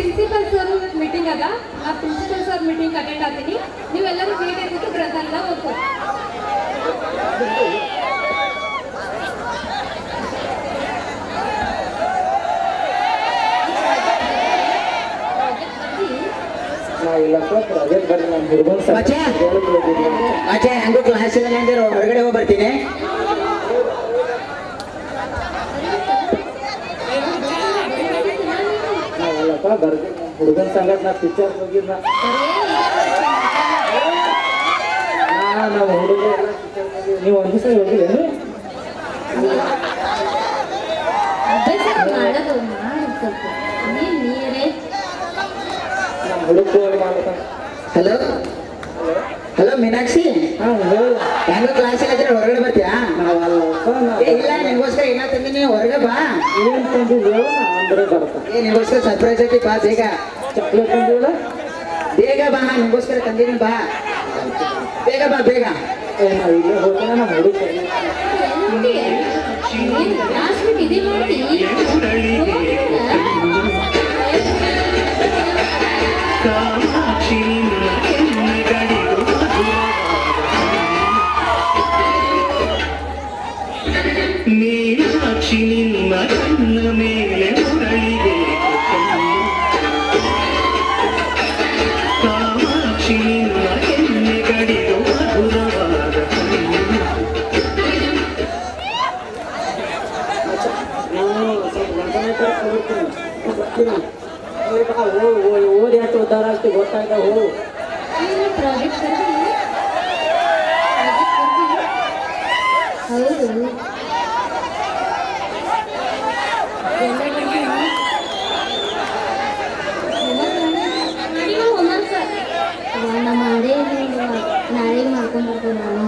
Principal sir meeting ಅದ, ಆ principal sir meeting attend ಆಗ್ತೀನಿ. ನೀವೆಲ್ಲರೂ ಬೇಗ ಇದ್ದು ಗ್ರಂಥಾಲಯ ಹೋಗ್ಬೋದು. ಹೆಂಗು ಕ್ಲಾಸ್ ಹೊರಗಡೆ ಹೋಗಿ ಬರ್ತೀನಿ. ಹುಡುಗನ ಸಂಗಟ ನಾ ಪಿಕ್ಚರ್ ಹೋಗಿದ್ದ ನಾವು ಹುಡುಗ ಎಲ್ಲ ಪಿಕ್ಚರ್ ಹೋಗಿ. ನೀವು ಒಂದು ದಿವಸ ಹೋಗಿಲ್ಲ? ನಮ್ಮ ಹುಡುಗ ಹಲೋ ಹಲೋ ಮೀನಾಕ್ಷಿ, ಹೆಂಗ ಕ್ಲಾಸ್ ಇದ್ರೆ ಹೊರಗಡೆ ಬರ್ತೀಯಾ? ಇಲ್ಲ, ನಿನ್ಗೋಸ್ಕರ ಏನ ತಂದಿನಿ, ಹೊರಗೆ ಬಾ. ಏನ್ ತಂದಿದ್ದೇವ ಅಂದ್ರೆ ಬರ್ತಾ ನಿನ್ಗೋಸ್ಕರ ಸರ್ಪ್ರೈಸ್ ಐತಿ, ಬಾ ಬೇಗ. ಚಾಕ್ಲೇಟ್ ತಂದಿವಲ್ಲ, ಬೇಗ ಬಾ, ನಿನ್ಗೋಸ್ಕರ ತಂದಿನಿ, ಬಾ ಬೇಗ ಬಾ ಬೇಗ. ಇಲ್ಲೇ ಹೋಗೋಣ. ನಮ್ಮ ಹುಡುಗ ಮೀನಾಕ್ಷಿ ನಿನ್ನ ಕಣ್ಣ ಮೇಲೆ ಮುರಳಿಬೇಕು, ಕಾಮಾಕ್ಷಿ ನಿನ್ನ ಕೆನ್ನೆಗಳಿಗೂ ಮಧುರವಾದ ಓದಿ ಎಷ್ಟು ಉದ್ದಾರ ಆಗ್ತಿ ಗೊತ್ತಾಯ್ತಾ? ಹೋಗು. ಹೌದು, ಮಾಡೇ ನಾಳೆ ಮಾಡ್ಕೊಂಡು ಬರ್ತೀನಿ ನಾನು.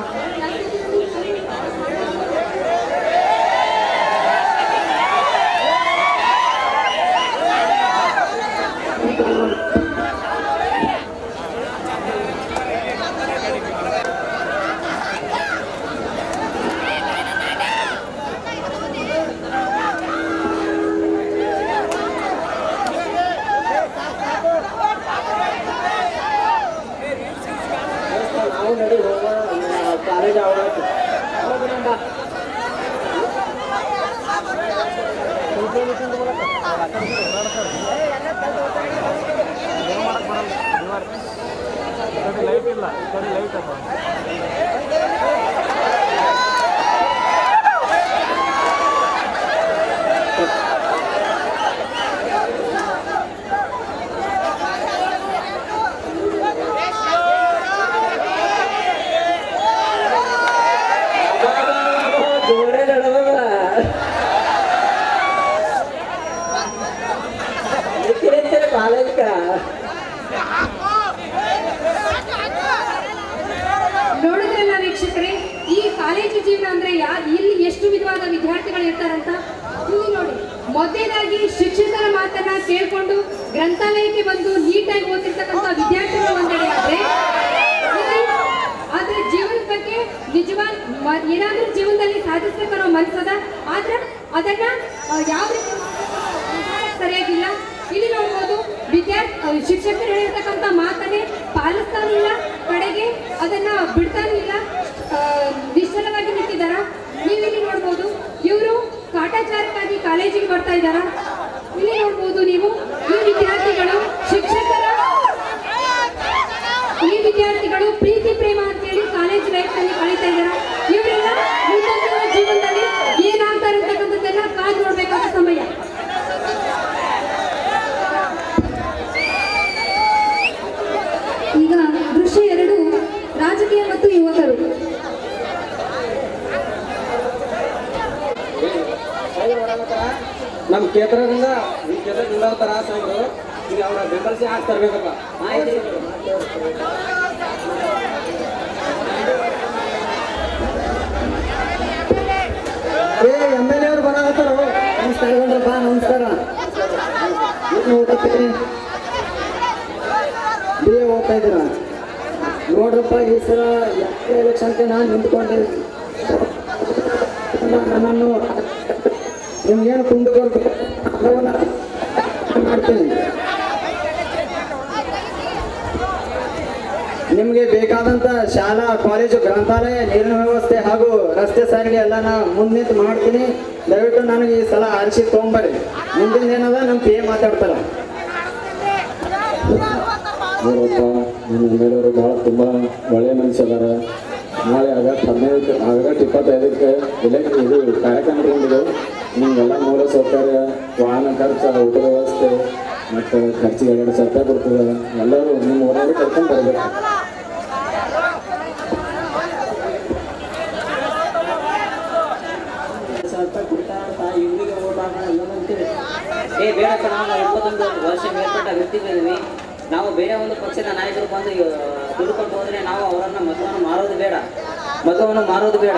ಕಾಲೇಜ್ ಆಗ ಲೈಟ್ ಇಲ್ಲ, ಲೈಟ್ ಅಪ್ಪ. ನೋಡಿದ್ರಲ್ಲ ವೀಕ್ಷಕರೇ, ಈ ಕಾಲೇಜು ಜೀವನ ಅಂದ್ರೆ ಇಲ್ಲಿ ಎಷ್ಟು ವಿಧವಾದ ವಿದ್ಯಾರ್ಥಿಗಳು ಇರ್ತಾರಂತ. ಇಲ್ಲಿ ನೋಡಿ, ಮೊದಲನೇದಾಗಿ ಶಿಕ್ಷಕರ ಮಾತನ್ನ ಕೇಳ್ಕೊಂಡು ಗ್ರಂಥಾಲಯಕ್ಕೆ ಬಂದು ನೀಟಾಗಿ ಓದಿರ್ತಕ್ಕಂಥ ವಿದ್ಯಾರ್ಥಿಗಳು ಒಂದೆಡೆ ಆದ್ರೆ ಜೀವನದ ಬಗ್ಗೆ ನಿಜವಾದ ಏನಾದ್ರೂ ಜೀವನದಲ್ಲಿ ಸಾಧಿಸ್ಬೇಕನ್ನೋ ಮನಸ್ಸದ, ಆದ್ರೆ ಅದನ್ನ ಯಾವ ರೀತಿ ಸರಿಯಾಗಿಲ್ಲ. ಇಲ್ಲಿ ನೋಡ್ಬೋದು, ಶಿಕ್ಷಕರು ಹೇಳಿರ್ತಕ್ಕಂಥ ಮಾತನ್ನೇ ಪಾಲಿಸ್ತಾನಿಲ್ಲ, ಕಡೆಗೆ ಅದನ್ನ ಬಿಡ್ತಾನಿಲ್ಲ, ನಿಶ್ಚಲವಾಗಿ ನಿಂತಿದ್ದಾರ. ನೀವಿಲ್ಲಿ ನೋಡ್ಬೋದು, ಇವರು ಕಾಟಾಚಾರಕ್ಕಾಗಿ ಕಾಲೇಜಿಗೆ ಬರ್ತಾ ಇದ್ದಾರ. ಇಲ್ಲಿ ನೋಡ್ಬೋದು ನೀವು, ಈ ವಿದ್ಯಾರ್ಥಿಗಳು ಪ್ರೀತಿ ಪ್ರೇಮ ಅಂತೇಳಿ ಕಾಲೇಜ್ ಲೈಫ್ ನಲ್ಲಿ ಕಳೀತಾ ಇದ್ದಾರ. ಇವರೆಲ್ಲ ಮುಂದಿನ ಜೀವನದಲ್ಲಿ ಏನಾಗ್ತಾರೆ ಅಂತಕ್ಕಂಥದ್ದೆಲ್ಲ ಕಾದು ನೋಡ್ಬೇಕಾದ ಸಮಯ. ಈಗ ದೃಶ್ಯ 2, ರಾಜಕೀಯ ಮತ್ತು ಯುವಕರು. ನಮ್ಮ ಕ್ಷೇತ್ರದಿಂದ ಈ ಕ್ಷೇತ್ರದಿಂದ ಸಾಹೇಬರು ಈಗ ಅವರ ಬೆಂಬಲಿಸಿ ಹಾಕಿ ತರಬೇಕಪ್ಪ. MLA ಅವರು ಬರತ್ತಾರ. ನಮಸ್ಕಾರ ಗಣ್ರಪ್ಪ, ನಮಸ್ಕಾರ. BA ಓದ್ತಾ ಇದ್ದೀರಾ ನೋಡ್ರಪ್ಪ. ಈ ಸಲ ಎಲೆಕ್ಷನ್ಗೆ ನಾನು ನಿಂತ್ಕೊಂಡೆ. ನನ್ನನ್ನು ನಿಮ್ಗೇನು ಕುಂದು ಮಾಡ್ತೀನಿ. ನಿಮಗೆ ಬೇಕಾದಂತ ಶಾಲಾ ಕಾಲೇಜು ಗ್ರಂಥಾಲಯ ನೀರಿನ ವ್ಯವಸ್ಥೆ ಹಾಗೂ ರಸ್ತೆ ಸಾರಿಗೆ ಎಲ್ಲ ನಾ ಮುಂದೆ ಮಾಡ್ತೀನಿ. ದಯವಿಟ್ಟು ನನಗೆ ಈ ಸಲ ಆರಿಸಿ ತೊಗೊಂಬರ್ರಿ. ಮುಂದಿನ ಏನದ ನಮ್ಮ ಪಿ ಎ ಮಾತಾಡ್ತಾರ. ನೋಡಪ್ಪ ನನ್ನ ಮೇಲವರು ಭಾಳ ತುಂಬ ಒಳ್ಳೆಯ ಮನುಷ್ಯದಾರ. ನಾಳೆ ಆಗಸ್ಟ್ 25ಕ್ಕೆ ಇದು ಕಾರ್ಯಕ್ರಮ ಇಟ್ಕೊಂಡಿದ್ದು ನಿಮಗೆಲ್ಲ ಮೂಲ ಸೌಕರ್ಯ, ವಾಹನ ಖರ್ಚು, ಊಟದ ವ್ಯವಸ್ಥೆ ಮತ್ತು ಖರ್ಚಿಗೆ 2,000 ರೂಪಾಯಿ ಕೊಡ್ತದೆ. ಎಲ್ಲರೂ ನಿಮ್ಮ ಊರವರು ಕರ್ಕೊಂಡು ಬರಬೇಕು. ಏ ಬೇಡಪ್ಪ, ನಾವು 21 ವರ್ಷ ಮೇಲ್ಪಟ್ಟ ವ್ಯಕ್ತಿಗಳಿದ್ವಿ. ನಾವು ಬೇರೆ ಒಂದು ಪಕ್ಷದ ನಾಯಕರು ಬಂದು ದುಡ್ಕೊಂಡು ಹೋದರೆ ನಾವು ಅವರನ್ನು ಮತವನ್ನು ಮಾರೋದು ಬೇಡ.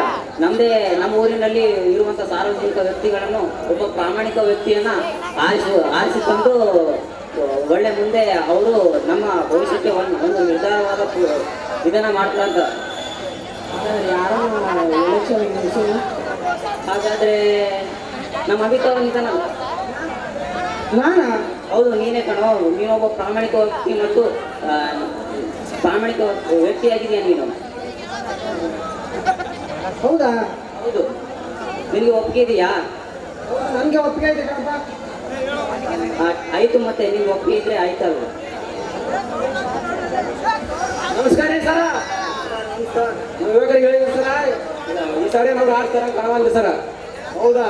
ನಮ್ಮ ಊರಿನಲ್ಲಿ ಇರುವಂಥ ಸಾರ್ವಜನಿಕ ವ್ಯಕ್ತಿಗಳನ್ನು ಒಬ್ಬ ಪ್ರಾಮಾಣಿಕ ವ್ಯಕ್ತಿಯನ್ನು ಆರಿಸಿ ತಂದು ಒಳ್ಳೆ ಮುಂದೆ ಅವರು ನಮ್ಮ ಭವಿಷ್ಯಕ್ಕೆ ಒಂದು ನಿರ್ಧಾರವಾದ ಇದನ್ನು ಮಾಡ್ತಾರೆ. ಯಾರು ಹಾಗಾದರೆ ನಮ್ಮ ಅಭಿಪ್ರಾಯ ಇದ್ದಾನಲ್ಲ, ಹೌದು ನೀನೇ ಕಣೋ. ನೀನೊಬ್ಬ ಪ್ರಾಮಾಣಿಕ ವ್ಯಕ್ತಿ ಮತ್ತು ಪ್ರಾಮಾಣಿಕ ವ್ಯಕ್ತಿಯಾಗಿದೆಯಾ ನೀನು? ಹೌದಾ? ಹೌದು. ನಿನಗೆ ಒಪ್ಪಿಗೆ ಇದೆಯಾ? ನನಗೆ ಒಪ್ಪಿಗೆ ಇದೆ ಕಣಪ್ಪ. ಆಯ್ತು, ಮತ್ತೆ ನಿಮ್ಗೆ ಒಪ್ಪಿಗೆ ಇದ್ರೆ ಆಯ್ತಲ್ವ? ನಮಸ್ಕಾರ ಸರ. ಯುವಕರಿಗೆ ಹೇಳಿದ್ರು ಸರ, ಈ ಸಾರಿ ನಾವು ಆಡ್ತಾರ ಕಾಣವಲ್ಲ ಸರ. ಹೌದಾ?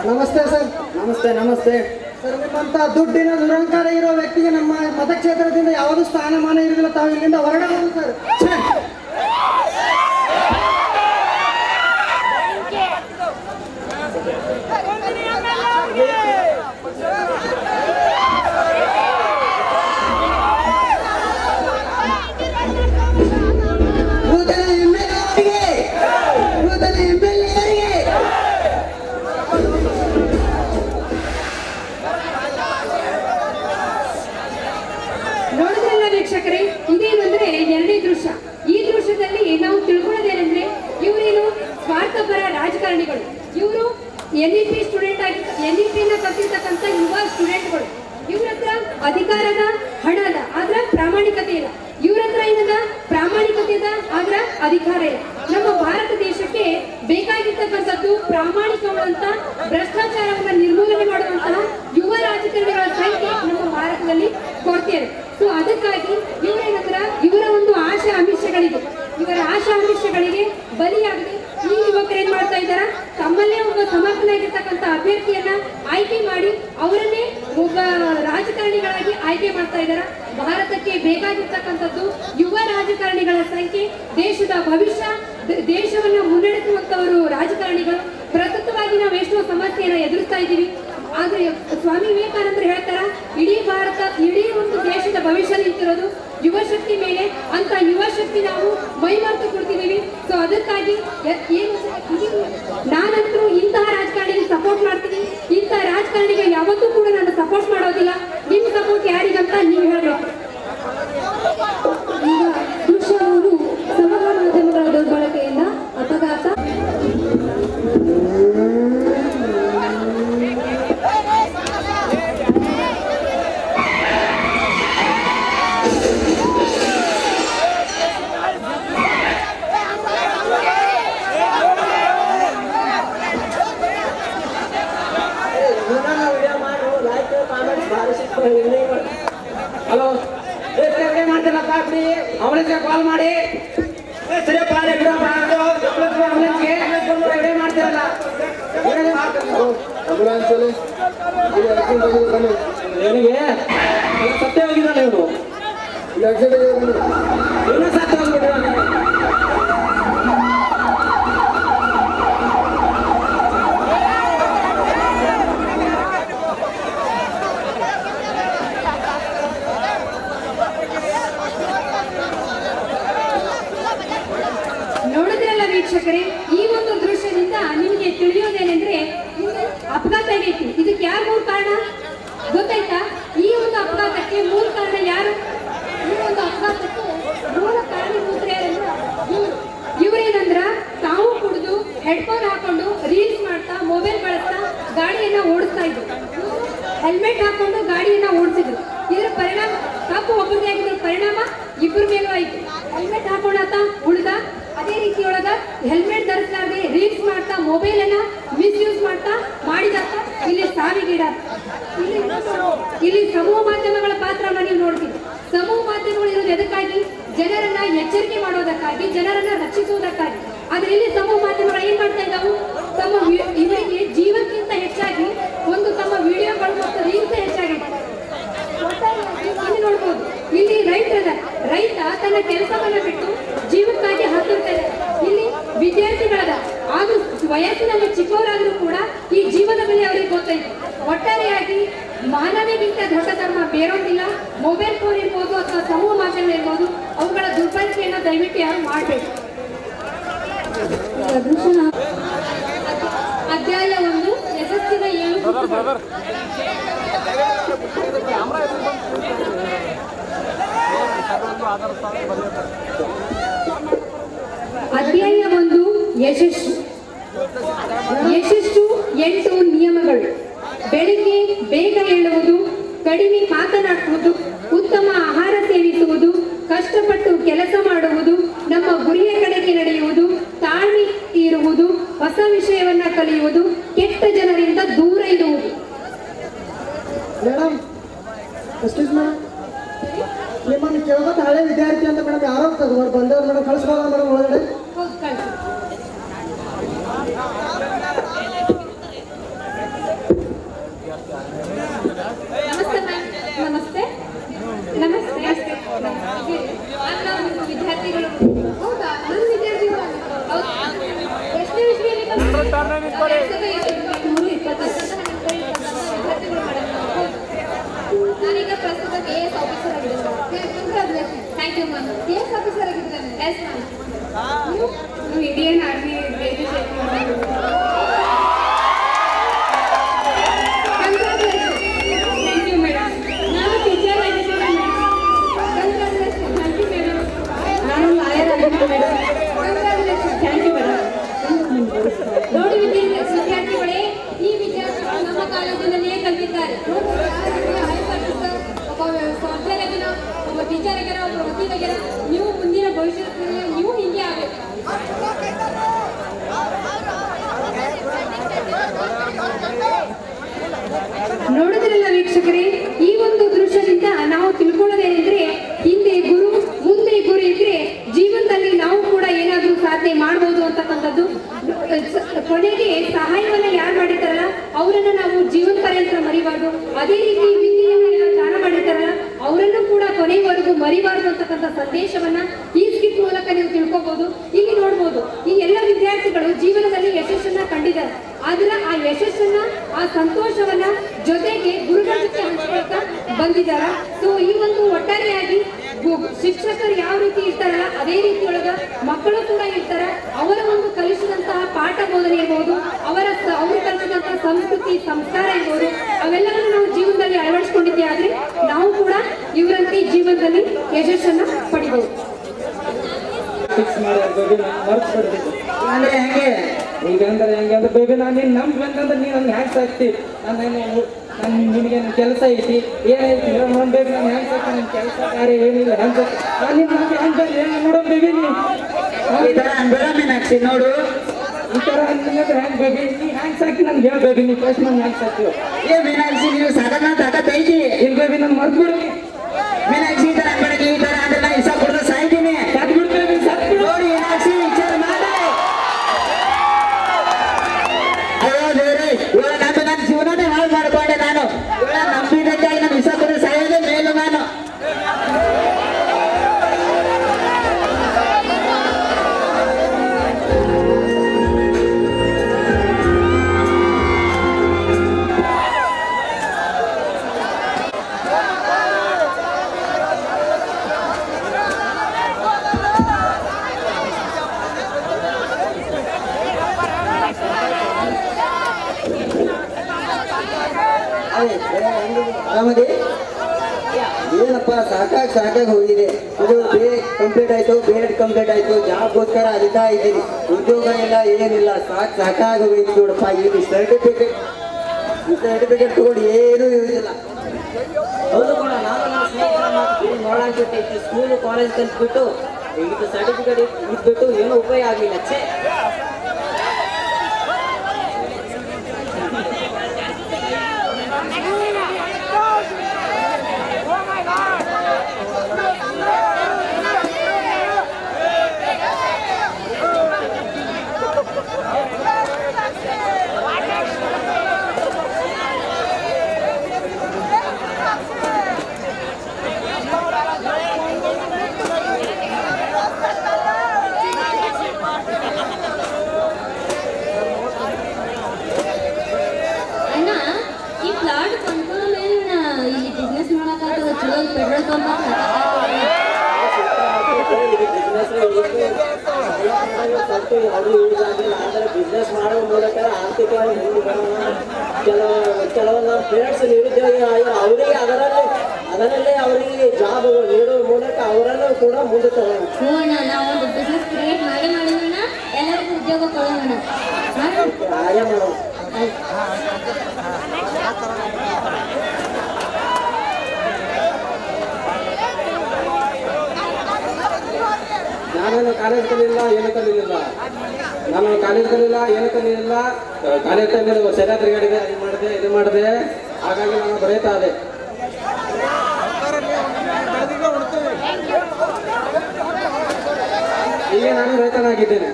ನಮಸ್ತೆ ಸರ್. ನಮಸ್ತೆ ನಮಸ್ತೆ ಸರ್. ನಿಮ್ಮಂತ ದುಡ್ಡಿನ ದುರಂಕಾರ ಇರೋ ವ್ಯಕ್ತಿಗೆ ನಮ್ಮ ಮತಕ್ಷೇತ್ರದಿಂದ ಯಾವುದು ಸ್ಥಾನಮಾನ ಇರೋದಿಲ್ಲ. ತಾವು ಇಲ್ಲಿಂದ ಹೊರಡಬಹುದು ಸರ್. ನೋಡಿದ್ರಲ್ಲ ವೀಕ್ಷಕರೇ, ಇದೇನಂದ್ರೆ ಎರಡನೇ ದೃಶ್ಯ. ಈ ದೃಶ್ಯದಲ್ಲಿ ನಾವು ತಿಳ್ಕೊಳ್ಳೋದೇನೆಂದ್ರೆ, ಇವರೇನು ಸ್ವಾರ್ಥಪರ ರಾಜಕಾರಣಿಗಳು. ಇವರು NEP ಸ್ಟೂಡೆಂಟ್ NEPನ ಕಲ್ತಿರ್ತಕ್ಕಂಥ ಯುವ ಸ್ಟೂಡೆಂಟ್ಗಳು. ಇವ್ರ ಹತ್ರ ಅಧಿಕಾರದ ಹಣ ಅದ, ಆದ್ರ ಪ್ರಾಮಾಣಿಕತೆ ಇಲ್ಲ. ಇವ್ರ ಹತ್ರ ಏನದ? ಪ್ರಾಮಾಣಿಕತೆ ಅದ, ಆದ್ರ ಅಧಿಕಾರ ಇಲ್ಲ. ನಮ್ಮ ಭಾರತ ದೇಶಕ್ಕೆ ಬೇಕಾಗಿರ್ತಕ್ಕಂಥದ್ದು ಪ್ರಾಮಾಣಿಕವಾದಂತ ಭ್ರಷ್ಟಾಚಾರವನ್ನ ನಿರ್ಮೂಲನೆ ಮಾಡುವಂತಹ ಯುವ ರಾಜಕಾರಣಿಗಳ ಸಂಖ್ಯೆ ನಮ್ಮ ಭಾರತದಲ್ಲಿ ಕೊರತೆ ಇದೆ. ಸೊ ಅದಕ್ಕಾಗಿ ಇವರೇನಂದ್ರ ಇವರ ಒಂದು ಆಶಾ ಆಮಿಷಗಳಿಗೆ ಬಲಿಯಾಗದೆ ಈ ಯುವಕರು ಏನ್ ಮಾಡ್ತಾ ಇದ್ದಾರ? ತಮ್ಮಲ್ಲೇ ಒಬ್ಬ ಸಮರ್ಥನಾಗಿರ್ತಕ್ಕಂಥ ಅಭ್ಯರ್ಥಿಯನ್ನ ಆಯ್ಕೆ ಮಾಡಿ ಅವರನ್ನೇ ಒಬ್ಬ ರಾಜಕಾರಣಿಗಳಾಗಿ ಆಯ್ಕೆ ಮಾಡ್ತಾ ಇದ್ದಾರ. ಭಾರತಕ್ಕೆ ಬೇಕಾಗಿರ್ತಕ್ಕಂಥದ್ದು ಯುವ ರಾಜಕಾರಣಿಗಳ ಸಂಖ್ಯೆ, ದೇಶದ ಭವಿಷ್ಯ, ದೇಶವನ್ನ ಮುನ್ನಡೆಸುವಂತವರು ರಾಜಕಾರಣಿಗಳು. ಪ್ರಸ್ತುತವಾಗಿ ನಾವು ಎಷ್ಟೋ ಸಮಸ್ಯೆಯನ್ನ ಎದುರಿಸ್ತಾ ಇದ್ದೀವಿ. ಆದ್ರೆ ಸ್ವಾಮಿ ವಿವೇಕಾನಂದರು ಹೇಳ್ತಾರ, ಇಡೀ ಭಾರತ, ಇಡೀ ಒಂದು ದೇಶದ ಭವಿಷ್ಯ ನಿಂತಿರೋದು ಯುವ ಶಕ್ತಿ ಮೇಲೆ. ಅಂತ ಯುವ ಶಕ್ತಿ ನಾವು ಮೈಮರೆತು ಕೊಡ್ತಿದ್ದೀವಿ. ಸೊ ಅದಕ್ಕಾಗಿ ನಾನಂತೂ ಇಂತಹ ರಾಜಕಾರಣಿಗೆ ಸಪೋರ್ಟ್ ಮಾಡ್ತೀನಿ. ಇಂತಹ ರಾಜಕಾರಣಿಗೆ ಯಾವತ್ತೂ ಕೂಡ ನಾನು ಸಪೋರ್ಟ್ ಮಾಡೋದಿಲ್ಲ. ನಿಮ್ ಸಪೋರ್ಟ್ ಯಾರಿಗಂತ ನೀವು ಹೇಳ್ಬೇಕು. ಈಗ ದೃಶ್ಯವರು ಸಮಗ್ರ ಮಾಧ್ಯಮಗಳ ದುರ್ಬಳಕೆಯಿಂದ ಅಪಘಾತ. ಹಲೋ, ಮಾಡ್ತೀನಪ್ಪ ಬಿಡಿ. ಅವಳಿಗೆ ಕಾಲ್ ಮಾಡಿ ಸರಿಯಪ್ಪ ಮಾಡ್ತೀರಲ್ಲ. ಏನಿಗೆ ಸತ್ಯ ಹೋಗಿದ್ದಾನೆ ಇವನು. ಇವನು ಸತ್ಯ ಹೋಗ್ಬಿಟ್ಟಿದ್ದಾನೆ. ನೋಡಿದ್ರಲ್ಲ ವೀಕ್ಷಕರೇ, ಈ ಒಂದು ದೃಶ್ಯದಿಂದ ನಿಮಗೆ ತಿಳಿಯೋದೇನೆಂದ್ರೆ ಅಪಘಾತ ಆಗೈತಿ. ಇದಕ್ಕೆ ಯಾರು ಮೂಲ ಕಾರಣ ಗೊತ್ತಾಯ್ತಾ? ಈ ಒಂದು ಅಪಘಾತಕ್ಕೆ ಮೂಲ ಕಾರಣ ಯಾರು? ಈ ಒಂದು ಅಪಘಾತಕ್ಕೆ ಮೂಲ ಕಾರಣೀಭೂತರು ಯಾರಂದ್ರ ಇವ್ರೇನಂದ್ರ ತಾವು ಕುಡಿದು ಹೆಡ್ಫೋನ್ ಹಾಕೊಂಡು ರೀಲ್ಸ್ ಮಾಡ್ತಾ ಮೊಬೈಲ್ ಬಳಸ್ತಾ ಗಾಡಿಯನ್ನ ಓಡಿಸ್ತಾ ಇದ್ರು. ಹೆಲ್ಮೆಟ್ ಹಾಕೊಂಡು ಗಾಡಿಯನ್ನ ಓಡಿಸಿದ್ರು. ಇದರ ಪರಿಣಾಮ ತಪ್ಪು ಒಬ್ಬರದೇ ಆಗಿದ್ರ ಪರಿಣಾಮ ಇಬ್ಬರ ಮೇಲೂ ಆಯ್ತು. ಹೆಲ್ಮೆಟ್ ಹಾಕೊಂಡಾತ ಉಳ್ದ, ಅದೇ ರೀತಿಯೊಳಗ ಹೆಲ್ಮೆಟ್ ಧರಿಸಲಾರ್ದೆ ರೀಲ್ಸ್ ಮಾಡ್ತಾ ಮೊಬೈಲ್ ಅನ್ನ ಮಿಸ್ಯೂಸ್ ಮಾಡ್ತಾ ಮಾಡಿದಾತ ಇಲ್ಲಿ ಸಾವಿಗೀಡಾತ. ಇಲ್ಲಿ ಸಮೂಹ ಮಾಧ್ಯಮಗಳ ಪಾತ್ರವನ್ನ ನೀವು ನೋಡ್ತೀವಿ. ಸಮೂಹ ಮಾಧ್ಯಮಗಳು ಇರೋದು ಎದಕ್ಕಾಗಿ? ಜನರನ್ನ ಎಚ್ಚರಿಕೆ ಮಾಡೋದಕ್ಕಾಗಿ, ಜನರನ್ನ ರಕ್ಷಿಸುವುದಕ್ಕಾಗಿ. ಆದ್ರೆ ಇಲ್ಲಿ ಸಮೂಹ ಮಾಧ್ಯಮಗಳು ಏನ್ ಮಾಡ್ತಾ ಇದ್ದಾವು? ತಮ್ಮ ಇವರಿಗೆ ಜೀವಕ್ಕಿಂತ ಹೆಚ್ಚಾಗಿ ಒಂದು ತಮ್ಮ ವಿಡಿಯೋಗಳು ಮತ್ತು ರೀಲ್ಸ್ ಹೆಚ್ಚಾಗಿ ಇಲ್ಲಿ ನೋಡ್ಬೋದು. ಇಲ್ಲಿ ರೈತ ತನ್ನ ಕೆಲಸವನ್ನ ಬಿಟ್ಟು ಜೀವಕ್ಕಾಗಿ ಹಾಕಿರ್ತಾ ಇದೆ. ಇಲ್ಲಿ ವಿದ್ಯಾರ್ಥಿಗಳದ ಆದ್ರೂ ವಯಸ್ಸಿನಲ್ಲಿ ಚಿಕ್ಕವರಾದ್ರೂ ಕೂಡ ಈ ಜೀವದ ಬೆಲೆ ಅವರಿಗೆ ಗೊತ್ತೈತೆ. ಒಟ್ಟಾರೆಯಾಗಿ ಮಾನವೀಗಿಂತ ದೊಡ್ಡ ಧರ್ಮ ಬೇರೊಂದಿಲ್ಲ. ಮೊಬೈಲ್ ಫೋನ್ ಇರ್ಬೋದು ಅಥವಾ ಸಮೂಹ ಮಾಧ್ಯಮ ಇರ್ಬೋದು, ಅವುಗಳ ದುರ್ಬಳಕೆಯನ್ನು ದಯವಿಟ್ಟು ಯಾರು ಮಾಡಬೇಕು. ಅಧ್ಯಾಯ 1 ಯಶಸ್ಸಿನ 7 ಸೂತ್ರಗಳು. ಅಧ್ಯಾಯ 1 ಯಶಸ್ಸು. 8 ನಿಯಮಗಳು. ಬೆಳಿಗ್ಗೆ ಬೇಗ ಏಳುವುದು, ಕಡಿಮೆ ಮಾತನಾಡುವುದು, ಉತ್ತಮ ಆಹಾರ ಸೇವಿಸುವುದು, ಕಷ್ಟಪಟ್ಟು ಕೆಲಸ ಮಾಡುವುದು, ನಮ್ಮ ಗುರಿಯ ಕಡೆಗೆ ನಡೆಯುವುದು, ತಾಳ್ಮೆ ಇರುವುದು, ಹೊಸ ವಿಷಯವನ್ನ ಕಲಿಯುವುದು, ಕೆಟ್ಟ ಜನರಿಂದ ದೂರ ಇರುವುದು. ಮೇಡಮ್, ಎಕ್ಸ್ಕ್ಯೂಸ್ ಮೇಡಮ್, ನಿಮ್ಮನ್ನು ಕೇಳೋದು ಹಳೆ ವಿದ್ಯಾರ್ಥಿ ಅಂತ ಮೇಡಮ್ ಯಾರೋ ಬಂದವ್ರು ಮೇಡಮ್ ಕಳಿಸ್ಬೋದ ಮೇಡಮ್ ಒಳಗಡೆ? ಹೋಗಿ ಕಳಿಸಿ. ನಮಸ್ತೆ ಮ್ಯಾಮ್. ನಮಸ್ತೆ ನಮಸ್ತೆ. ವಿದ್ಯಾರ್ಥಿಗಳು. ಹೌದಾ? ನನ್ನ ವಿದ್ಯಾರ್ಥಿಗಳು. ಎಷ್ಟನೇ ವಿಷಯದಲ್ಲಿ ನಾನೀಗ ಪ್ರಸ್ತುತ KS ಆಫೀಸರ್ ಆಗಿದ್ದೇನೆ. Thank you ma'am. KS officer ಆಗಿದ್ದೇನೆ. Yes ma'am. ನೀವು Indian army thank you madam. ನಾನು ಟೀಚರ್ ಆಗಿದ್ದೇನೆ. Thank you madam. ನಾನು ಲಾಯರ್ ಆಗಿದ್ದೇನೆ ಮೇಡಮ್. Thank you madam. ನೋಡಿ ವಿದ್ಯಾರ್ಥಿಗಳೇ, ಈ ವಿದ್ಯಾರ್ಥಿಗಳು ನಮ್ಮ ಕಾಲೇಜಿನಲ್ಲಿಯೇ ಕಲಿತಿದ್ದಾರೆ. ಒಬ್ಬ ಸಾಫ್ಟ್ವೇರ್ ಆಗ್ಯಾರ, ಒಬ್ಬ ಟೀಚರ್ ಆಗ್ಯಾರ, ಒಬ್ಬ ವಕೀಲ ಆಗ್ಯಾರ. ನೀವು ಮುಂದಿನ ಭವಿಷ್ಯದಲ್ಲಿ ನೀವು ಹಿಂಗೆ ಆಗಬೇಕು. ನೋಡಿದ್ರಲ್ಲ ವೀಕ್ಷಕರೇ, ಈ ಒಂದು ದೃಶ್ಯದಿಂದ ನಾವು ತಿಳ್ಕೊಳ್ಳೋದೇನೆಂದ್ರೆ, ಹಿಂದೆ ಗುರು ಮುಂದೆ ಗುರು ಇದ್ರೆ ಜೀವನದಲ್ಲಿ ನಾವು ಕೂಡ ಏನಾದ್ರೂ ಸಾಧನೆ ಮಾಡಬಹುದು ಅಂತಕ್ಕಂಥದ್ದು. ಕೊನೆಗೆ ಸಹಾಯವನ್ನ ಯಾರು ಮಾಡಿರ್ತಾರಲ್ಲ ಅವರನ್ನ ನಾವು ಜೀವನ ಪರ್ಯಂತ ಮರಿಬಾರ್ದು. ಅದೇ ರೀತಿ ವಿದ್ಯೆಯನ್ನು ಯಾರು ದಾನ ಮಾಡಿರ್ತಾರಲ್ಲ ಅವರನ್ನು ಕೂಡ ಕೊನೆಯವರೆಗೂ ಮರಿಬಾರ್ದು ಅಂತಕ್ಕಂಥ ಸಂದೇಶವನ್ನ ಈ ಸ್ಕಿಟ್ ಮೂಲಕ ನೀವು ತಿಳ್ಕೊಬಹುದು. ಇಲ್ಲಿ ನೋಡ್ಬೋದು, ಈ ಎಲ್ಲ ವಿದ್ಯಾರ್ಥಿಗಳು ಜೀವನದಲ್ಲಿ ಯಶಸ್ಸನ್ನ ಕಂಡಿದ್ದಾರೆ. ಆದ್ರೆ ಆ ಯಶಸ್ಸನ್ನ, ಆ ಸಂತೋಷವನ್ನ ಜೊತೆಗೆ ಗುರುಗಳ ಜೊತೆ ಹಂಚ್ಕೊಳ್ತಾ ಬಂದಿದ್ದಾರೆ. ಸೊ ಈ ಒಂದು ಒಟ್ಟಾರೆಯಾಗಿ ಶಿಕ್ಷಕರು ಯಾವ ರೀತಿ ಇರ್ತಾರಲ್ಲ ಅದೇ ರೀತಿಯೊಳಗ ಮಕ್ಕಳು ಕೂಡ ಇರ್ತಾರೆ. ಅವರ ಒಂದು ಕಲಿಸಿದಂತಹ ಪಾಠ ಬೋಧನೆ ಇರ್ಬೋದು, ಅವರು ಕಲಿಸಿದಂತಹ ಸಂಸ್ಕೃತಿ ಸಂಸ್ಕಾರ ಇರ್ಬೋದು, ಅವೆಲ್ಲವನ್ನು ನಾವು ಜೀವನದಲ್ಲಿ ಅಳವಡಿಸ್ಕೊಂಡಿದ್ದೆ ಆದ್ರೆ ನಾವು ಕೂಡ ಇವರಂತೆ ಜೀವನದಲ್ಲಿ ಯಶಸ್ಸನ್ನ ಪಡಿಬಹುದು. ಫಿಕ್ಸ್ ಮಾಡಿ ಮರ್ಸ್ಬಿಡ್ಬೇಕು ಅಂದ್ರೆ ಹೆಂಗೆ ಈಗ ಅಂದ್ರೆ ಹೆಂಗೆ ಅಂದ್ರೆ ಬೇಬಿ ನಾನು ನೀನು ನಂಬ್ಬೇಕಂದ್ರೆ ನೀನು ನಂಗೆ ಹ್ಯಾಂಗ್ ಸಾಕ್ತಿ. ನಾನು ನಿನಗೆ ಕೆಲಸ ಐತಿ ಏನೈತಿ ನೋಡ್ಬೇಕು. ನಾನು ಹ್ಯಾಂಗ್ ಸಾಕ್ತಿ, ನನ್ನ ಕೆಲಸ ಕಾರ್ಯ ಏನಿಲ್ಲ ಹ್ಯಾಂಗ್ ಸಾಕ್ತಿ. ನಾನು ನಿನ್ನ ಹ್ಯಾಂಗ್ ನೋಡೋ ಬೇಬಿ ನೀ ಈ ಥರ ಅನ್ಬೇಡ ಮೀನಾಕ್ಷಿ. ನೋಡು, ಈ ಥರ ಅಂದ್ರೆ ಹ್ಯಾಂಗ್ ಬೇಬಿ ನೀ ಹ್ಯಾಂಗ್ ಸಾಕಿ ನನ್ಗೆ ಹೇಳ ಬೇಬಿ. ನೀ ಫಸ್ಟ್ ನಾನು ಹ್ಯಾಂಗ್ ಸಾಕ್ತೀವ ಏ ಮೀನಾಕ್ಷಿ, ನೀವು ಸಾಧನ ತಾಕತ್ ಐತಿ. ಇಲ್ಲಿ ಬೇಬಿ ನಾನು ಮರ್ಸ್ಬಿಡು. ಮೀನಾಕ್ಷಿ ಈ ಥರ ಅನ್ಬೇಡ. ಈ ಥರ ಅಂದ್ರೆ ನಾನು ಇಷ್ಟ ಕೊಡೋದು ಸಾಯ್ತೀನಿ. ಸಾಕ್ಬಿಡು ಬೇಬಿ, ಸಾಕ್ಬಿಡು. ನೋಡಿ ಮೀನಾಕ್ಷಿ, ವಿಚಾರ ಮಾಡಿ. ಅಯ್ಯೋ ದೇವ್ರೇ, ಇವಳ ನಂಬಿ ನನ್ನ ಜೀವನನೇ ಹಾಳು ಮಾಡ್ಕೊಂಡೆ ನಾನು. ಇವಳ ನಂಬಿದ್ದಕ್ಕಾಗಿ ನಾನು ಇಷ್ಟ ಕೊಡೋದು ಸಾಯೋದೇ ಮೇಲು ನಾನು. ಆರಾಮದಿ? ಏನಪ್ಪ ಸಾಕಾಗಿ ಹೋಗಿದೆ. ಇದು BA ಕಂಪ್ಲೀಟ್ ಆಯ್ತು, B.Ed ಕಂಪ್ಲೀಟ್ ಆಯ್ತು, ಜಾಬ್ಗೋಸ್ಕರ ಅಲಿತಾ ಇದ್ದೀನಿ. ಉದ್ಯೋಗ ಇಲ್ಲ, ಏನಿಲ್ಲ, ಸಾಕಾಗಿ ಹೋಗಿದ್ದು ನೋಡಪ್ಪ. ಇದು ಸರ್ಟಿಫಿಕೇಟ್ ತಗೊಂಡು ಏನೂ ಯೂಸ್ ಇಲ್ಲ. ಹೌದು ಕೂಡ ನಾನು ಅನ್ಸುತ್ತೆ. ಸ್ಕೂಲು ಕಾಲೇಜ್ ಕಲ್ತ್ಬಿಟ್ಟು ಇದು ಸರ್ಟಿಫಿಕೇಟ್ ಇಟ್ಬಿಟ್ಟು ಏನೂ ಉಪಯೋಗ ಆಗಲಿಲ್ಲ. ಛೇ, ಅಣ್ಣ ಈ ಪ್ಲಾಟ್ ಕೊಂಡ್ಕೊಂಡ ಇಲ್ಲಿ ಬಿಸ್ನೆಸ್ ಮಾಡಕ್ಕಾಗದ ಚಲೋ ಪೆಟ್ರೋಲ್ ಪಂಪ್ ಬಿಸ್ನೆಸ್ ಮಾಡೋ ಮೂಲಕ ಆರ್ಥಿಕವಾಗಿ ಮುಂದೆ ಬರೋಣ. ಕೆಲವೊಂದು ಪೇರೆಂಟ್ಸ್ ನಿರುದ್ಯೋಗಿ ಅವರಿಗೆ ಅದರಲ್ಲೇ ಅವರಿಗೆ ಜಾಬ್ ನೀಡುವ ಮೂಲಕ ಅವರನ್ನು ಕೂಡ ಮುಂದೆ ತಗೋಣ. ಹ್ಞೂ ಅಣ್ಣ, ನಾವೊಂದು ಬಿಸ್ನೆಸ್ ಕ್ರಿಯೇಟ್ ಮಾಡೋಣ, ಎಲ್ಲರಿಗೂ ಉದ್ಯೋಗ ಕೊಡೋಣ. ಹಾಗೆ ಮಾಡೋಣ. ನಾನೇನು ಕಾಲೇಜ್ ಕಲಿಲ್ಲ, ಏನು ಕಲಿಲಿಲ್ಲ. ನಾನು ಕಾಲೇಜ್ ಕಲಿಲ್ಲ, ಏನು ಕಲಿಲಿಲ್ಲ. ಕಾಲೇಜ್ ಟೈಮಲ್ಲಿ ಸರಿಯಾದ ತಿರುಗಾಡಿದೆ, ಇದು ಮಾಡಿದೆ. ಹಾಗಾಗಿ ನಾನು ಬರೀತಾ ಇದೆ. ಈಗ ನಾನು ರೈತನಾಗಿದ್ದೇನೆ.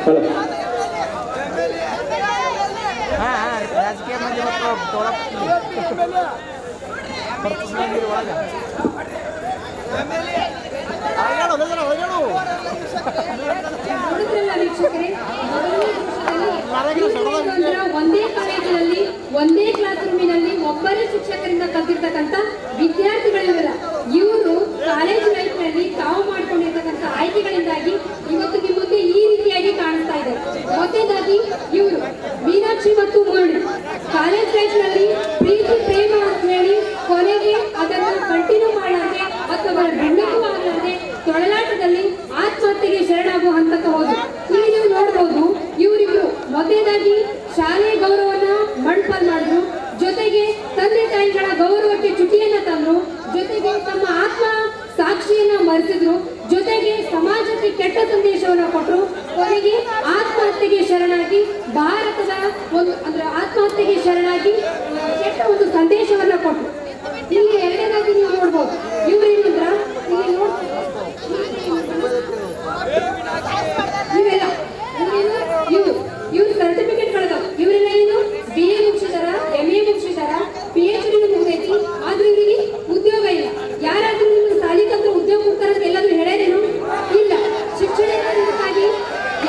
ಹಲೋ, ನೋಡಿದ್ರಲ್ಲ ವೀಕ್ಷಕರೇ, ಮೊದಲನೇ ವರ್ಷದಲ್ಲಿ ಒಂದೇ ಕಾಲೇಜಿನಲ್ಲಿ ಒಂದೇ ಕ್ಲಾಸ್ ರೂಮಿನಲ್ಲಿ ಒಬ್ಬರೇ ಶಿಕ್ಷಕರಿಂದ ಕಲ್ತಿರ್ತಕ್ಕಂಥ ವಿದ್ಯಾರ್ಥಿಗಳಿರಲ್ಲ. ಇವರು ಕಾಲೇಜ್ ಲೈಫ್ನಲ್ಲಿ ತಾವು ಮಾಡ್ಕೊಂಡಿರ್ತಕ್ಕಂಥ ಆಯ್ಕೆಗಳಿಂದಾಗಿ ಇವತ್ತು ನಿಮ್ಮ ಮುಂದೆ ಈ ರೀತಿಯಾಗಿ ಕಾಣಿಸ್ತಾ ಇದೆ. ಮೊದಲನೇದಾಗಿ ಇವರು ಮೀನಾಕ್ಷಿ ಮತ್ತು ಮುರಳಿ ಕಾಲೇಜ್ ಲೈಫ್ನಲ್ಲಿ ಪ್ರೀತಿ ಪ್ರೇಮ ಅಂತ ಹೇಳಿ ಕೊನೆಗೆ ಅದನ್ನು ಕಂಟಿನ್ಯೂ ಮಾಡಲಾರದೆ ಅಥವಾ ಹೆಣ್ಣಕ್ಕೂ ಆಗಲಾರದೆ ತೊಳಲಾಟದಲ್ಲಿ ಆತ್ಮಹತ್ಯೆಗೆ ಶರಣಾಗುವ ಹಂತಕ್ಕೆ ಹೋದ್ರು. ಇಲ್ಲಿ ನೀವು ನೋಡಬಹುದು, ಇವರಿಬ್ರು ಮೊದಲನೇದಾಗಿ ಶಾಲೆಯ ಗೌರವನ ಮಣ್ಪಾಲ್ ಮಾಡಿದ್ರು, ಜೊತೆಗೆ ತಂದೆ ತಾಯಿಗಳ ಗೌರವಕ್ಕೆ ಚ್ಯುತಿಯನ್ನ ತಂದ್ರು, ಜೊತೆಗೆ ತಮ್ಮ ಆತ್ಮ ಸಾಕ್ಷಿಯನ್ನ ಮರೆಸಿದ್ರು, ಜೊತೆಗೆ ಸಮಾಜಕ್ಕೆ ಕೆಟ್ಟ ಸಂದೇಶವನ್ನ ಕೊಟ್ಟರು. ಕೊನೆಗೆ ಆತ್ಮಹತ್ಯೆಗೆ ಶರಣಾಗಿ ಭಾರತದ ಒಂದು ಅಂದ್ರೆ ಆತ್ಮಹತ್ಯೆಗೆ ಶರಣಾಗಿ ಕೆಟ್ಟ ಒಂದು ಸಂದೇಶವನ್ನ ಕೊಟ್ಟರು. ಇಲ್ಲಿ ಎರಡನೇದಾಗಿ ನೀವು ನೋಡ್ಬೋದು, ಇವ್ರೇನಂದ್ರ ಇಲ್ಲಿ ಇವೆಲ್ಲ ಇವ್ರು ಸರ್ಟಿಫಿಕೇಟ್ಗಳದಾವ. ಇವರೆಲ್ಲ ಏನು BA ಮುಗಿಸಿದಾರ, MA ಮುಗಿಸಿದಾರ, PhD ಮುಗಿದೈತಿ, ಆದ್ರೆ ಇವರಿಗೆ ಉದ್ಯೋಗ ಇಲ್ಲ. ಯಾರಾದ್ರೂ ನಿಮ್ಗೆ ಸಾಲಿ ಕಲ್ತ್ರೆ ಉದ್ಯೋಗ ಕೊಡ್ತಾರ ಅಂತ ಎಲ್ಲಾದ್ರೂ ಹೇಳ್ಯಾರೇನು? ಇಲ್ಲ. ಶಿಕ್ಷಣ ಇರೋದಕ್ಕಾಗಿ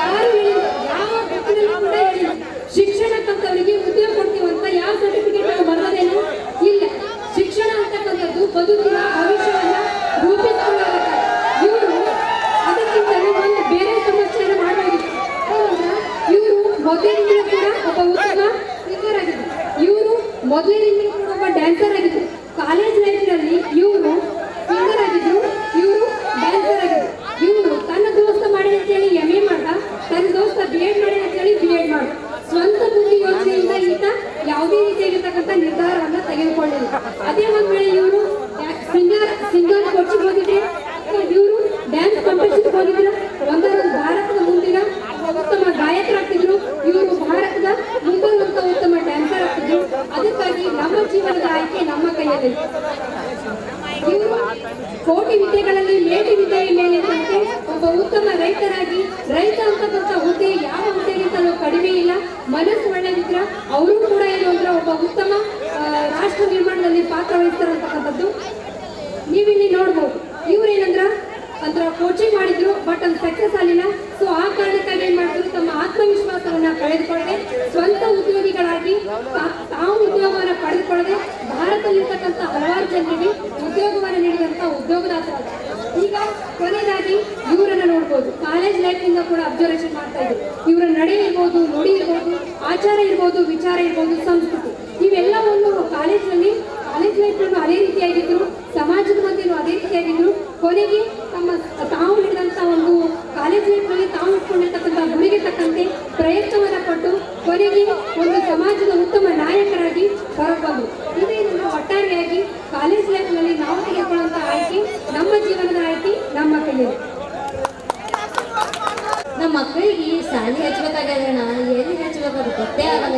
ಯಾರು ಹೇಳಿಲ್ಲ, ಯಾವ ಬುಕ್ಕಿನಲ್ಲೂ ಕೂಡ ಹೇಳಿಲ್ಲ. ಶಿಕ್ಷಣ ಕಲ್ತವರಿಗೆ ಉದ್ಯೋಗ ಕೊಡ್ತೀವಂತ ಯಾವ ಸರ್ಟಿಫಿಕೇಟ್ ನಾವು ಬರೋದೇನು ಇಲ್ಲ. ಶಿಕ್ಷಣ ಅಂತಕ್ಕಂಥದ್ದು ಬದುಕಿನ ಭವಿಷ್ಯವನ್ನ ರೂಪಿಸಿಕೊಳ್ಳಬೇಕಾಗಿ ಇವರು ಅದಕ್ಕಿಂತಲೂ ಒಂದು ಬೇರೆ ಸಮಸ್ಯೆಯನ್ನು ಮಾಡಬಹುದಿತ್ತು. ಇವರು ಮೊದಲಿನಿಂದಲೂ ಕೂಡ ಒಬ್ಬ ಉತ್ತಮ ಸಿಂಗರ್ ಆಗಿದ್ರು. ಇವರು ಮೊದಲಿನಿಂದಲೂ ಕೂಡ ಒಬ್ಬ ಡ್ಯಾನ್ಸರ್ ಆಗಿದ್ರು. ಕಾಲೇಜ್ ಲೈಫ್ನಲ್ಲಿ ಇವರು ಸಿಂಗರ್ ಆಗಿದ್ರು, ಇವರು ಡ್ಯಾನ್ಸರ್ ಆಗಿದ್ರು. ಇವರು ತನ್ನ ದೋಸ್ತ ಮಾಡಿ ಅಂತೇಳಿ MA ಮಾಡ್ದ, ತನ್ನ ದೋಸ್ತ B.Ed ಮಾಡಿ ಅಂತೇಳಿ B.Ed ಮಾಡ್ದ. ಸ್ವಂತ ಬುದ್ಧಿ ಯೋಚನೆಯಿಂದ ಈತ ಯಾವುದೇ ರೀತಿಯಾಗಿರ್ತಕ್ಕಂಥ ನಿರ್ಧಾರವನ್ನ ತೆಗೆದುಕೊಳ್ಳಿಲ್ಲ. ಅದೇ ಒಂದ್ ವೇಳೆ ಇವರು ಸಿಂಗರ್ ಕೋಚಿಂಗ್ ಹೋಗಿದ್ರೆ, ಇವರು ಡ್ಯಾನ್ಸ್ ಕಾಂಪಿಟೇಷನ್ ಹೋಗಿದ್ರು, ಒಂದೊಂದು ಭಾರತದ ಮುಂದಿನ ಉತ್ತಮ ಗಾಯಕರಾಗ್ತಿದ್ರು, ಇವರು ಭಾರತದ ಮುಂಬರುವಂತ ಉತ್ತಮ ಡ್ಯಾನ್ಸರ್ ಆಗ್ತಿದ್ರು. ಅದಕ್ಕಾಗಿ ನಮ್ಮ ಜೀವನದ ಆಯ್ಕೆ ನಮ್ಮ ಕೈಯಲ್ಲಿ. ಇವರು ಕೋಟಿ ವಿದ್ಯೆಗಳಲ್ಲಿ ಮೇಟಿ ವಿದ್ಯೆಯ ಮೇಲೆ ತಂತೆ ಒಬ್ಬ ಉತ್ತಮ ರೈತರಾಗಿ, ರೈತ ಅಂತಕ್ಕಂಥ ಹುದ್ದೆ ಯಾವ ಹುದ್ದೆಗಿಂತಲೂ ಕಡಿಮೆ ಇಲ್ಲ. ಮನಸ್ಸು ಒಳ್ಳೆದಿದ್ರ ಅವರು ಕೂಡ ಏನು ಅಂದ್ರೆ ಒಬ್ಬ ಉತ್ತಮ ರಾಷ್ಟ್ರ ನಿರ್ಮಾಣದಲ್ಲಿ ಪಾತ್ರ ವಹಿಸ್ತಾರಂತಕ್ಕಂಥದ್ದು ನೀವಿಲ್ಲಿ ನೋಡ್ಬೋದು. ಇವ್ರೇನಂದ್ರ ಕೋಚಿಂಗ್ ಮಾಡಿದ್ರು, ಬಟ್ ಅದು ಸಕ್ಸಸ್ ಆಗಲಿಲ್ಲ. ಸೊ ಆ ಕಾರಣಕ್ಕಾಗಿ ಏನ್ ಮಾಡಿದ್ರು, ತಮ್ಮ ಆತ್ಮವಿಶ್ವಾಸವನ್ನ ಕಳೆದುಕೊಳ್ಳದೆ ಸ್ವಂತ ಉದ್ಯೋಗಿಗಳಾಗಿ ತಾವು ಉದ್ಯೋಗವನ್ನ ಪಡೆದುಕೊಳ್ಳದೆ ಭಾರತದಲ್ಲಿರ್ತಕ್ಕಂಥ ಹಲವಾರು ಜನರಿಗೆ ಉದ್ಯೋಗವನ್ನು ನೀಡಿದಂತ ಉದ್ಯೋಗದಾತರಾದ. ಈಗ ಕೊನೆಯದಾಗಿ ಇವರನ್ನ ನೋಡ್ಬೋದು, ಕಾಲೇಜ್ ಲೈಫ್ ಇಂದ ಕೂಡ ಅಬ್ಸರ್ವೇಷನ್ ಮಾಡ್ತಾ ಇದ್ರು. ಇವರ ನಡೆ ಇರ್ಬೋದು, ನುಡಿ ಇರ್ಬೋದು, ಆಚಾರ ಇರ್ಬೋದು, ವಿಚಾರ ಇರ್ಬೋದು, ಸಂಸ್ಕೃತಿ ಇವೆಲ್ಲವನ್ನು ಕಾಲೇಜ್ ಲೈಫ್ ಅದೇ ರೀತಿಯಾಗಿದ್ರು, ಸಮಾಜದ ಮಧ್ಯೆನೂ ಅದೇ ರೀತಿಯಾಗಿದ್ರು. ಕೊನೆಗೆ ತಾವು ಹಿಡಿದಂತ ಒಂದು ಕಾಲೇಜ್ ಲೈಫ್ ನಲ್ಲಿ ತಾವು ಇಟ್ಕೊಂಡಿರ್ತಕ್ಕಂಥ ಗುರಿಗೆ ತಕ್ಕಂತೆ ಪ್ರಯತ್ನವನ್ನ ಪಟ್ಟು ಕೊನೆಗೆ ಒಂದು ಸಮಾಜದ ಉತ್ತಮ ನಾಯಕರಾಗಿ ಹೊರಬಂದರು. ಇದೇ ನಮ್ಮ ಒಟ್ಟಾರೆಯಾಗಿ ಕಾಲೇಜ್ ಲೈಫ್ನಲ್ಲಿ ನಾವು ತೆಗೆದುಕೊಳ್ಳುವಂಥ ಆಯ್ಕೆ, ನಮ್ಮ ಜೀವನದ ಆಯ್ಕೆ ನಮ್ಮ ಕೈಯಲ್ಲಿ. ನಮ್ಮ ಮಕ್ಕಳಿಗೆ ಶಾಲೆ ಹಚ್ಬೇಕಾಗ್ಯದಣ್ಣ, ಎಲ್ಲಿ ಹಚ್ಬೇಕದು ಗೊತ್ತೇ ಆಗಲ್ಲ.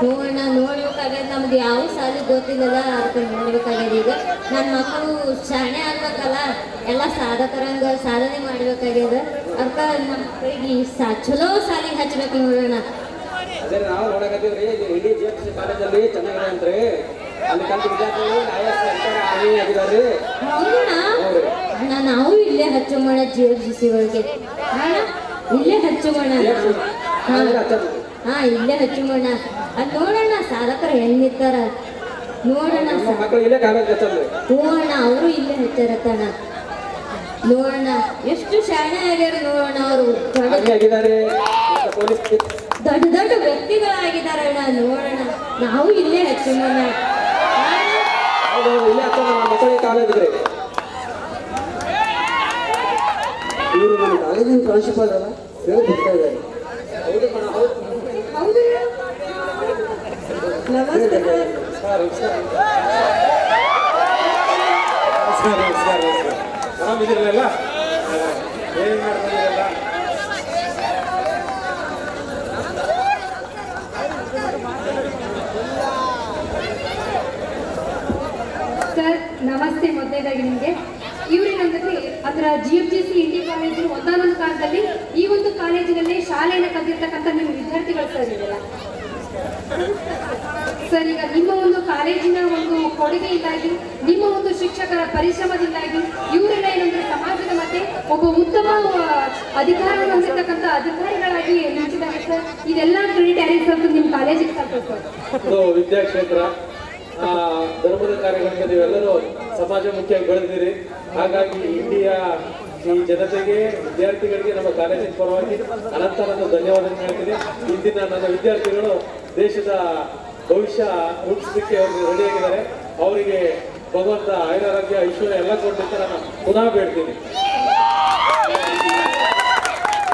ನೋಡೋಣ ನೋಡ್ಬೇಕಾಗ್ಯದ, ನಮ್ದು ಯಾವ ಶಾಲೆ ಗೊತ್ತಿಲ್ಲಲ್ಲ, ಅದಕ್ಕೆ ನೋಡ್ಬೇಕಾಗ್ಯದ. ಈಗ ನನ್ನ ಮಕ್ಕಳು ಶಾಣೆ ಆಗ್ಬೇಕಲ್ಲ, ಎಲ್ಲ ಸಾಧಕರಂಗ ಸಾಧನೆ ಮಾಡ್ಬೇಕಾಗ್ಯದ. ಅದಕ್ಕೆ ನಮ್ಮ ಮಕ್ಕಳಿಗೆ ಚಲೋ ಶಾಲೆಗೆ ಹಚ್ಬೇಕು ನೋಡೋಣ. ಅದೇ ನಾವು ನೋಡಕತ್ತೀವ್ರಿ, ಇಡೀ GFC ಕಾಲೇಜಲ್ಲಿ ಚೆನ್ನಾಗಿದೆ ಅಂತ್ರಿ. ಅಲ್ಲಿ ಕಲ್ತು ವಿದ್ಯಾರ್ಥಿಗಳು ಆರ್ಮಿ ಆಗಿದಾರ್ರಿ. ಹೌದಣ್ಣ, ಅಣ್ಣ ನಾವು ಇಲ್ಲೇ ಹಚ್ಚೋಣ, GFC ಒಳಗೆ ಇಲ್ಲೇ ಹಚ್ಚೋಣ. ಹಾ ಇಲ್ಲೇ ಹಚ್ಚೋಣ. ಅಲ್ಲಿ ನೋಡೋಣ ಸಾಧಕರು ಹೆಂಗಿರ್ತಾರ ನೋಡೋಣ. ಮಕ್ಕಳು ಇಲ್ಲೇ ಕಾಲೇಜ್ ಹಚ್ಚಲ್ರಿ. ನೋಡೋಣ ಅವರು ಇಲ್ಲೇ ಹಚ್ಚಾರತ್ತಣ್ಣ. ನೋಡೋಣ ಎಷ್ಟು ಶಾಣೆ ಆಗ್ಯಾರ ನೋಡೋಣ. ಅವರು ದೊಡ್ಡ ದೊಡ್ಡ ವ್ಯಕ್ತಿಗಳಾಗಿದಾರಣ್ಣ. ನೋಡೋಣ ನಾವು ಇಲ್ಲೇ ಹಚ್ಚೋಣ. ಇಲ್ಲೇ ಹಚ್ಚೋಣ, ಮಕ್ಕಳಿಗೆ ಕಾಲೇಜ್ ರೀ. ಇವರು ನಮ್ಮ ಕಾಲೇಜಿನ ಪ್ರಾಂಶುಪಾಲ ಅಲ್ಲ, ಹೇಳಿ ಬರ್ತಾ ಇದ್ದಾರೆ. ಹೌದು ಆರಾಮಿದ್ದೀರಲ್ಲ? ಏನ್ ಮಾಡ್ತಿದ್ದೀರಲ್ಲ? ಸರ್ ನಮಸ್ತೆ. ಮೊದಲನೇದಾಗಿ ನಿಮಗೆ ಇವರೇನಂದ್ರೆ ಅದರ GFGC ಇಂಡಿ ಕಾಲೇಜು ಒಂದಾನೊಂದು ಕಾಲದಲ್ಲಿ ಈ ಒಂದು ಕಾಲೇಜಿನಲ್ಲಿ ಶಾಲೆಯನ್ನು ಕಲಿತಿರ್ತಕ್ಕಂಥ ನಿಮ್ಮ ವಿದ್ಯಾರ್ಥಿಗಳು ಸರ್ ಇವೆಲ್ಲ. ಸರ್ ಈಗ ನಿಮ್ಮ ಒಂದು ಕಾಲೇಜಿನ ಒಂದು ಕೊಡುಗೆಯಿಂದಾಗಿ, ನಿಮ್ಮ ಒಂದು ಶಿಕ್ಷಕರ ಪರಿಶ್ರಮದಿಂದಾಗಿ ಇವರೆಲ್ಲ ಏನಂದ್ರೆ ಸಮಾಜದ ಮಧ್ಯೆ ಒಬ್ಬ ಉತ್ತಮ ಅಧಿಕಾರವನ್ನು ಹೊಂದಿರತಕ್ಕಂಥ ಅಧಿಕಾರಿಗಳಾಗಿ ನಿಂತಿದ್ದಾರೆ ಸರ್. ಇದೆಲ್ಲ ಕ್ರೆಡಿಟ್ ಯಾರಿಗೆ ಅಂತ ನಿಮ್ಮ ಕಾಲೇಜಿಗೆ ಸಲ್ತದೆ ಸರ್. ವಿದ್ಯಾಕ್ಷೇತ್ರ ಧರ್ಮದ ಕಾರ್ಯಗಳಿಗೆ ನೀವೆಲ್ಲರೂ ಸಮಾಜಮುಖಿಯಾಗಿ ಬೆಳೆದಿರಿ. ಹಾಗಾಗಿ ಇಂಡಿಯಾ ಈ ಜನತೆಗೆ, ವಿದ್ಯಾರ್ಥಿಗಳಿಗೆ ನಮ್ಮ ಕಾಲೇಜಿನ ಪರವಾಗಿ ಅನಂತ ಧನ್ಯವಾದ ಹೇಳ್ತೀನಿ. ಇಂದಿನ ನನ್ನ ವಿದ್ಯಾರ್ಥಿಗಳು ದೇಶದ ಭವಿಷ್ಯ ರೂಪಿಸಲಿಕ್ಕೆ ಅವರು ರೆಡಿಯಾಗಿದ್ದಾರೆ. ಅವರಿಗೆ ಭಗವಂತ ಆಯುರಾರೋಗ್ಯ ಐಶ್ವರ್ಯ ಎಲ್ಲ ಕೊಟ್ಟಿದ್ದ ನಾನು ಪುನಃ ಬೇಡ್ತೀನಿ.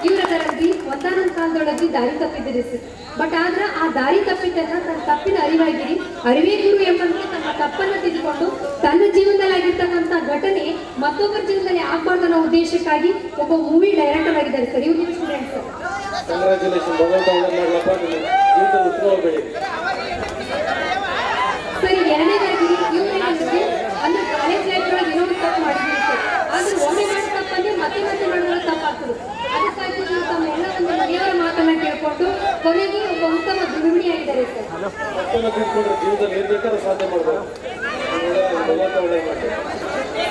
ಇವರದರಲ್ಲಿ ಒಂದಾನೊಂದು ಕಾಲದೊಳಗೆ ದಾರಿ ತಪ್ಪಿದ್ದೀರಿ ಸರ್. ಬಟ್ ಆದ್ರೆ ಆ ದಾರಿ ತಪ್ಪಿದ್ದನ್ನ ತನ್ನ ತಪ್ಪಿನ ಅರಿವಾಗಿರಿ, ಅರಿವೇ ಗುರು ಎಂಬಂತೆ ತನ್ನ ತಪ್ಪನ್ನು ತಿದ್ದುಕೊಂಡು ತನ್ನ ಜೀವನದಲ್ಲಿ ಆಗಿರ್ತಕ್ಕಂಥ ಘಟನೆ ಮತ್ತೊಬ್ಬರ ಜೀವನದಲ್ಲಿ ಆಗ್ಬಾರ್ದು ಅನ್ನೋ ಉದ್ದೇಶಕ್ಕಾಗಿ ಒಬ್ಬ ಮೂವಿ ಡೈರೆಕ್ಟರ್ ಆಗಿದ್ದಾರೆ ಸರ್. ಇವ್ರು ನಿಮ್ಮ ಸ್ಟೂಡೆಂಟ್ ಸರ್. ಕಂಗ್ರ್ಯಾಚುಲೇಷನ್. ಭಗವಂತ ಮಾಡಲಪ್ಪ, ನಿಮ್ಮ ಜೀವನದ ಉತ್ತಮ ಬೆಳಿ. ಸರ್ ಎರಡನೇದಾಗಿ ಇವ್ರೇನಾಗುತ್ತೆ ಅಂದ್ರೆ ಕಾಲೇಜ್ ಲೈಫ್ ಒಳಗೆ ಏನೋ ಒಂದು ತಪ್ಪು ಮಾಡಿದ್ದೀರಿ ಸರ್. ಆದ್ರೆ ಒಮ್ಮೆ ಮಾಡಿದ ತಪ್ಪಂದ್ರೆ ಮತ್ತೆ ಮತ್ತೆ ಮಾಡೋದ್ರಲ್ಲಿ ತಪ್ಪಾಗ್ತದೆ. ಅದಕ್ಕಾಗಿ ನೀವು ತಮ್ಮ ಎಲ್ಲ ಒಂದು ಮನೆಯವರ ಮಾತನ್ನ ಕೇಳ್ಕೊಂಡು ಕೊನೆಗೆ ಒಬ್ಬ ಉತ್ತಮ ಗೃಹಿಣಿಯಾಗಿದ್ದಾರೆ ಸರ್. ಮತ್ತೊಮ್ಮೆ ತಿಳ್ಕೊಂಡ್ರೆ ಜೀವನದಲ್ಲಿ ಏನ್ ಬೇಕಾದ್ರೂ ಸಾಧ್ಯ ಮಾಡ್ಬೋದು. ಭಗವಂತ ಒಳ್ಳೆ ಮಾಡಿ.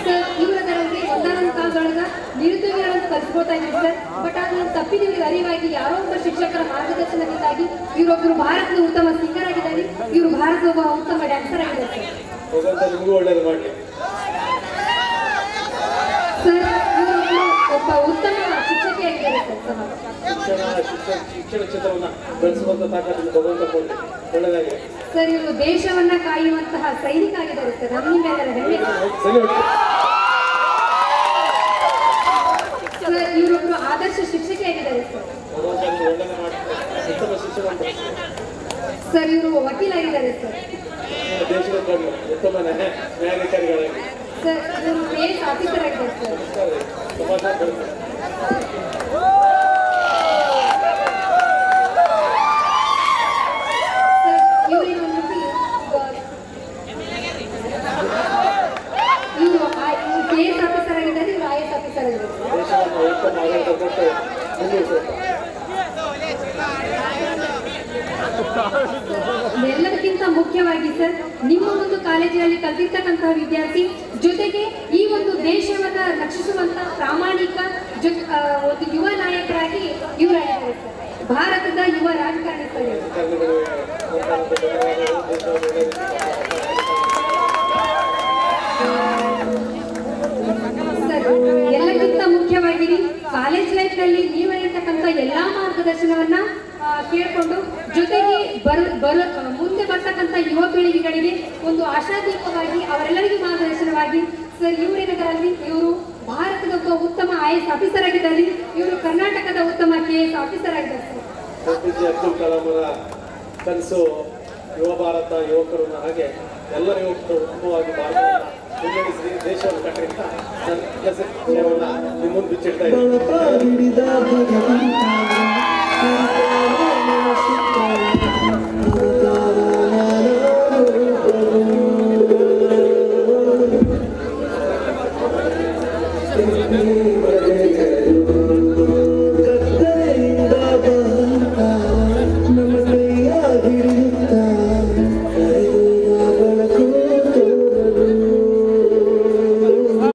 ಸರ್ ಇವರದರಲ್ಲಿ ಒಂದಾನೊಂದು ಕಾಲದೊಳಗ ನಿರುದ್ಯೋಗಿಗಳನ್ನು ಕಲಿಸ್ಕೊಳ್ತಾ ಇದ್ದೀವಿ ಸರ್. ಬಟ್ ಅದನ್ನು ತಪ್ಪಿದವರಿಗೆ ಅರಿವಾಗಿ ಯಾರೋ ಒಬ್ಬ ಶಿಕ್ಷಕರ ಮಾರ್ಗದರ್ಶನದಿಂದಾಗಿ ಇವರೊಬ್ಬರು ಭಾರತದ ಉತ್ತಮ ಸಿಂಗರ್ ಆಗಿದ್ದಾರೆ. ಇವರು ಭಾರತದ ಒಬ್ಬ ಉತ್ತಮ ಡ್ಯಾನ್ಸರ್ ಆಗಿದ್ದಾರೆ ಸರ್. ಭಗವಂತ ನಿಮಗೂ ಒಳ್ಳೇದು ಮಾಡಲಿ ಸರ್. ಇವರೊಬ್ಬರು ಒಬ್ಬ ಉತ್ತಮ ಶಿಕ್ಷಕಿಯಾಗಿದ್ದಾರೆ ಸರ್. ಶಿಕ್ಷಣ ಕ್ಷೇತ್ರವನ್ನ ಬೆಳೆಸುವಂತ ತಾಕತ್ತು ಭಗವಂತ ಕೊಡಲಿ. ಒಳ್ಳೆದಾಗಿ ಸರ್ ಇವರು ದೇಶವನ್ನ ಕಾಯುವಂತಹ ಸೈನಿಕ ಆಗಿದ್ದಾರೆ ಸರ್. ನಮ್ಮ ಮೇಲೆಲ್ಲ ಹೆಮ್ಮೆ ಸರ್. ಇವರೊಬ್ಬರು ಆದರ್ಶ ಶಿಕ್ಷಕಿಯಾಗಿದ್ದಾರೆ ಸರ್. ಭಗವಂತ ನಿಮ್ಗೆ ಒಳ್ಳೆದು ಮಾಡಿ ಉತ್ತಮ ಶಿಕ್ಷಣ ಸರ್ ಇವರು ವಕೀಲಾಗಿದ್ದಾರೆ ಸರ್. ದೇಶದ ಕಣ್ಣು ಉತ್ತಮ ನ್ಯಾಯಾಧಿಕಾರಿಗಳಾಗಿ ಸರ್ ಇವರು PS ಆಫೀಸರ್ ಆಗಿದ್ದಾರೆ ಸರ್. ಸಮಾಜ ಬೆಳೆಸಿ. ಇವರು PS ಆಫೀಸರ್ ಆಗಿದ್ದಾರೆ. ಇವರು IAS ಆಫೀಸರ್ ಆಗಿದ್ದಾರೆ. ದೇಶವನ್ನು ಉತ್ತಮ ಆಡಳಿತ ಕೊಟ್ಟು ಮುಂದುವರಿಸುತ್ತಾರೆ. ಎಲ್ಲದಕ್ಕಿಂತ ಮುಖ್ಯವಾಗಿ ಸರ್ ನಿಮ್ಮ ಒಂದು ಕಾಲೇಜಿನಲ್ಲಿ ಕಲಿತಿರ್ತಕ್ಕಂತಹ ವಿದ್ಯಾರ್ಥಿ ಜೊತೆಗೆ ಈ ಒಂದು ದೇಶವನ್ನ ರಕ್ಷಿಸುವಂತ ಪ್ರಾಮಾಣಿಕ ಒಂದು ಯುವ ನಾಯಕರಾಗಿ ಇವರಾಗಿದ್ದಾರೆ ಸರ್. ಭಾರತದ ಯುವ ರಾಜಕಾರಣಿ ಸರ್ ಇವರು. ಸರ್ ಎಲ್ಲಕ್ಕಿಂತ ಮುಖ್ಯವಾಗಿ ಕಾಲೇಜ್ ಲೈಫ್ ನಲ್ಲಿ ನೀವು ಹೇಳಿರ್ತಕ್ಕಂಥ ಎಲ್ಲಾ ಮಾರ್ಗದರ್ಶನವನ್ನ ಕೇಳಿಕೊಂಡು ಜೊತೆಗೆ ಮುಂದೆ ಬರ್ತಕ್ಕಂಥ ಯುವ ಪೀಳಿಗೆಗಳಿಗೆ ಒಂದು ಆಶಾದೀಪವಾಗಿ ಅವರೆಲ್ಲರಿಗೂ ಮಾರ್ಗದರ್ಶನವಾಗಿ ಸರ್ ಇವರೇನದರಲ್ಲಿ ಇವರು ಭಾರತದ ಒಬ್ಬ ಉತ್ತಮ IAS ಆಫೀಸರ್ ಆಗಿದ್ದಾರೆ. ಇವರು ಕರ್ನಾಟಕದ ಉತ್ತಮ KS ಆಫೀಸರ್ ಆಗಿದ್ದಾರೆ ಸರ್. APJ ಅಬ್ದುಲ್ ಕಲಾಂ ಅವರ ಕನಸು ಯುವ ಭಾರತ, ಯುವಕರನ್ನ ಹಾಗೆ ಎಲ್ಲರ ಯುವಕರು ಉತ್ತಮವಾಗಿ ಭಾರತವನ್ನು ಮುನ್ನಡೆಸಿ ದೇಶವನ್ನು ಕಟ್ಟಲಿಕ್ಕೆ ನನ್ನ ಕೆಲಸವನ್ನು ನಿಮ್ಮ ಮುಂದೆ ಬಿಚ್ಚಿಡ್ತಾ ಇದ್ದೀನಿ.